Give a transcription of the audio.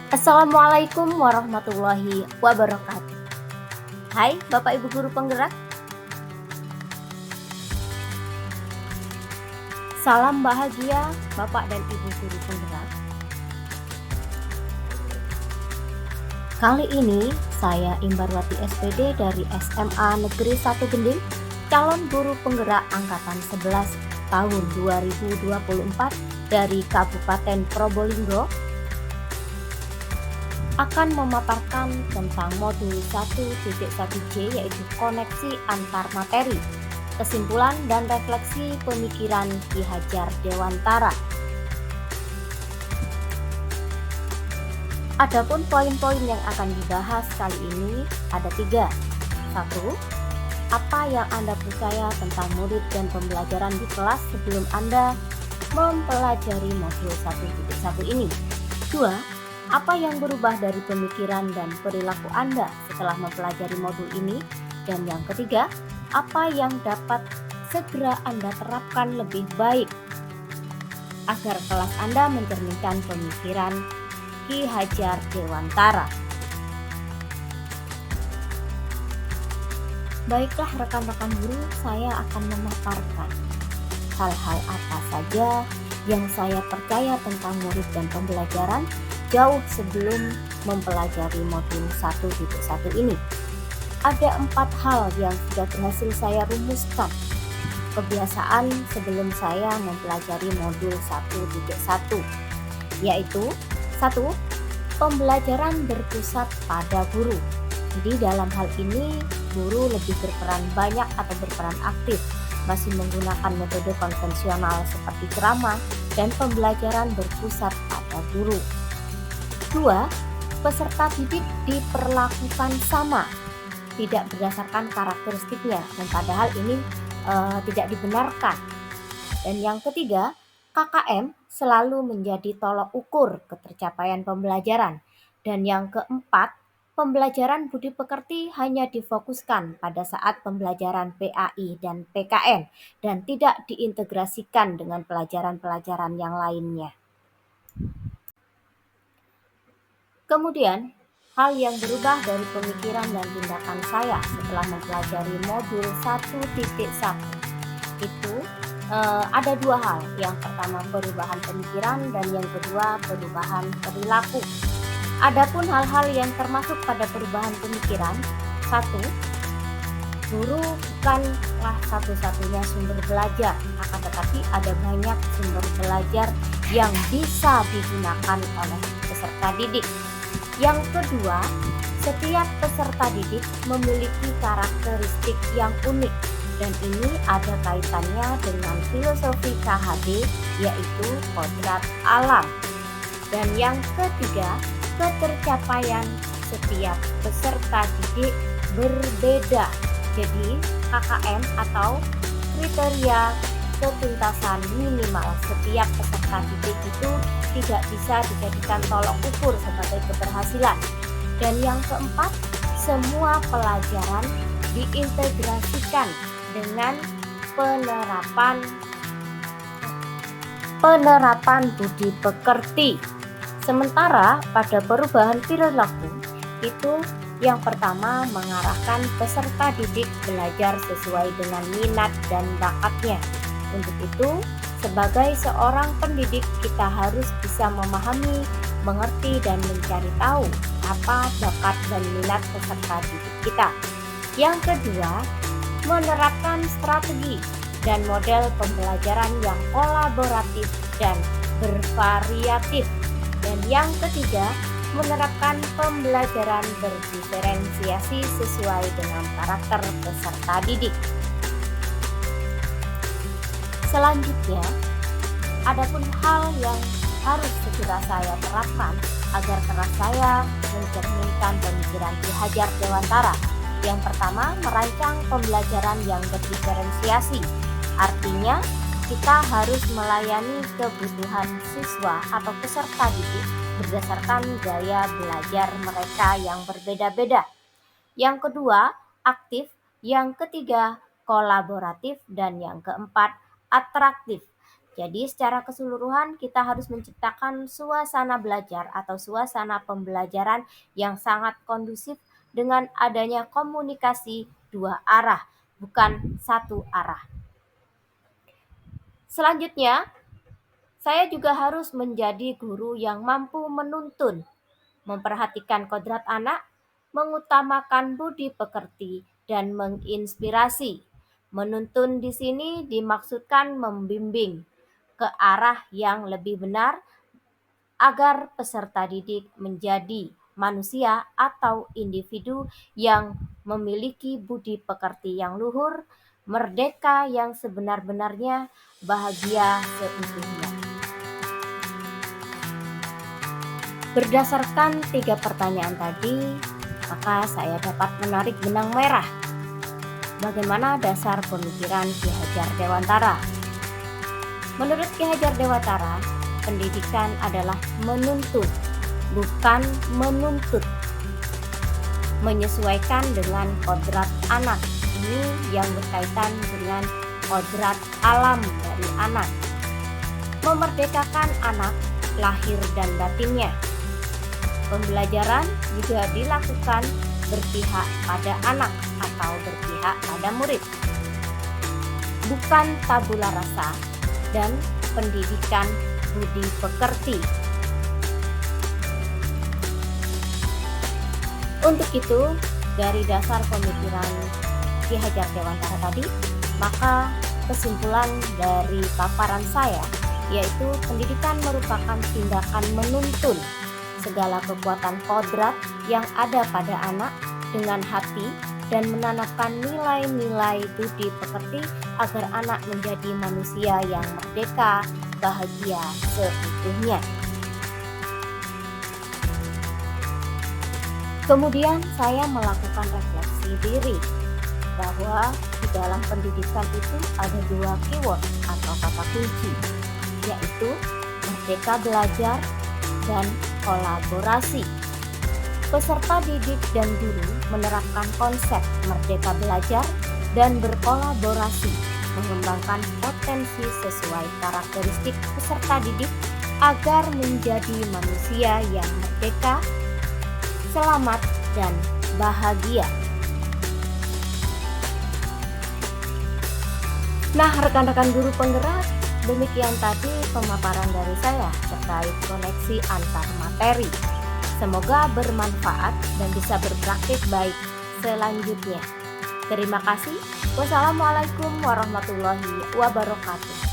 Assalamualaikum warahmatullahi wabarakatuh. Hai Bapak Ibu Guru Penggerak, salam bahagia Bapak dan Ibu Guru Penggerak. Kali ini saya Imbarwati SPD dari SMA Negeri 1 Gending, calon guru penggerak angkatan 11 tahun 2024 dari Kabupaten Probolinggo, akan memaparkan tentang modul 1.1J yaitu koneksi antar materi, kesimpulan dan refleksi pemikiran Ki Hajar Dewantara. Adapun poin-poin yang akan dibahas kali ini ada 3. 1. Apa yang Anda percaya tentang murid dan pembelajaran di kelas sebelum Anda mempelajari modul 1.1 ini? 2. Apa yang berubah dari pemikiran dan perilaku Anda setelah mempelajari modul ini? Dan yang ketiga, apa yang dapat segera Anda terapkan lebih baik agar kelas Anda mencerminkan pemikiran Ki Hajar Dewantara. Baiklah rekan-rekan guru, saya akan memaparkan hal-hal apa saja yang saya percaya tentang murid dan pembelajaran jauh sebelum mempelajari modul 1.1 ini. Ada 4 hal yang sudah berhasil saya rumuskan kebiasaan sebelum saya mempelajari modul 1.1, yaitu 1. Pembelajaran berpusat pada guru. Jadi dalam hal ini guru lebih berperan banyak atau berperan aktif, masih menggunakan metode konvensional seperti ceramah dan pembelajaran berpusat pada guru. 2. Peserta didik diperlakukan sama, tidak berdasarkan karakteristiknya, dan padahal ini tidak dibenarkan. Dan yang ketiga, KKM selalu menjadi tolok ukur ketercapaian pembelajaran. Dan yang keempat, pembelajaran budi pekerti hanya difokuskan pada saat pembelajaran PAI dan PKN dan tidak diintegrasikan dengan pelajaran-pelajaran yang lainnya. Kemudian, hal yang berubah dari pemikiran dan tindakan saya setelah mempelajari modul 1.1 itu ada 2 hal. Yang pertama perubahan pemikiran dan yang kedua perubahan perilaku. Adapun hal-hal yang termasuk pada perubahan pemikiran, 1. Guru bukanlah satu-satunya sumber belajar, akan tetapi ada banyak sumber belajar yang bisa digunakan oleh peserta didik. Yang kedua, setiap peserta didik memiliki karakteristik yang unik dan ini ada kaitannya dengan filosofi KHD yaitu kodrat alam. Dan yang ketiga, ketercapaian setiap peserta didik berbeda. Jadi KKM atau kriteria ketuntasan minimal setiap peserta didik itu tidak bisa dijadikan tolok ukur sebagai keberhasilan. Dan yang keempat, semua pelajaran diintegrasikan dengan penerapan budi pekerti. Sementara pada perubahan perilaku itu yang pertama mengarahkan peserta didik belajar sesuai dengan minat dan bakatnya. Untuk itu, sebagai seorang pendidik kita harus bisa memahami, mengerti dan mencari tahu apa bakat dan minat peserta didik kita. Yang kedua, menerapkan strategi dan model pembelajaran yang kolaboratif dan bervariatif. Dan yang ketiga, menerapkan pembelajaran berdiferensiasi sesuai dengan karakter peserta didik. Selanjutnya, adapun hal yang harus segera saya terapkan agar kelas saya mencerminkan pemikiran Ki Hajar Dewantara. Yang pertama, merancang pembelajaran yang berdiferensiasi. Artinya, kita harus melayani kebutuhan siswa atau peserta didik berdasarkan gaya belajar mereka yang berbeda-beda. Yang kedua, aktif. Yang ketiga, kolaboratif. Dan yang keempat, atraktif. Jadi secara keseluruhan kita harus menciptakan suasana belajar atau suasana pembelajaran yang sangat kondusif dengan adanya komunikasi dua arah, bukan satu arah. Selanjutnya, saya juga harus menjadi guru yang mampu menuntun, memperhatikan kodrat anak, mengutamakan budi pekerti, dan menginspirasi. Menuntun di sini dimaksudkan membimbing ke arah yang lebih benar agar peserta didik menjadi manusia atau individu yang memiliki budi pekerti yang luhur, merdeka yang sebenar-benarnya, bahagia seutuhnya. Berdasarkan 3 pertanyaan tadi, maka saya dapat menarik benang merah. Bagaimana dasar pemikiran Ki Hajar Dewantara? Menurut Ki Hajar Dewantara, pendidikan adalah menuntun, bukan menuntut. Menyesuaikan dengan kodrat anak. Ini yang berkaitan dengan kodrat alam dari anak. Memerdekakan anak lahir dan batinnya. Pembelajaran juga dilakukan berpihak pada anak atau berpihak pada murid. Bukan tabula rasa dan pendidikan budi pekerti. Untuk itu, dari dasar pemikiran Ki Hajar Dewantara tadi, maka kesimpulan dari paparan saya yaitu pendidikan merupakan tindakan menuntun segala kekuatan kodrat yang ada pada anak dengan hati dan menanamkan nilai-nilai budi pekerti agar anak menjadi manusia yang merdeka, bahagia seutuhnya. Kemudian saya melakukan refleksi diri bahwa di dalam pendidikan itu ada 2 keyword atau kata kunci, yaitu merdeka belajar dan kolaborasi. Peserta didik dan guru menerapkan konsep merdeka belajar dan berkolaborasi, mengembangkan potensi sesuai karakteristik peserta didik agar menjadi manusia yang merdeka, selamat, dan bahagia. Nah, rekan-rekan guru penggerak, demikian tadi pemaparan dari saya terkait koneksi antar materi. Semoga bermanfaat dan bisa berpraktik baik selanjutnya. Terima kasih. Wassalamualaikum warahmatullahi wabarakatuh.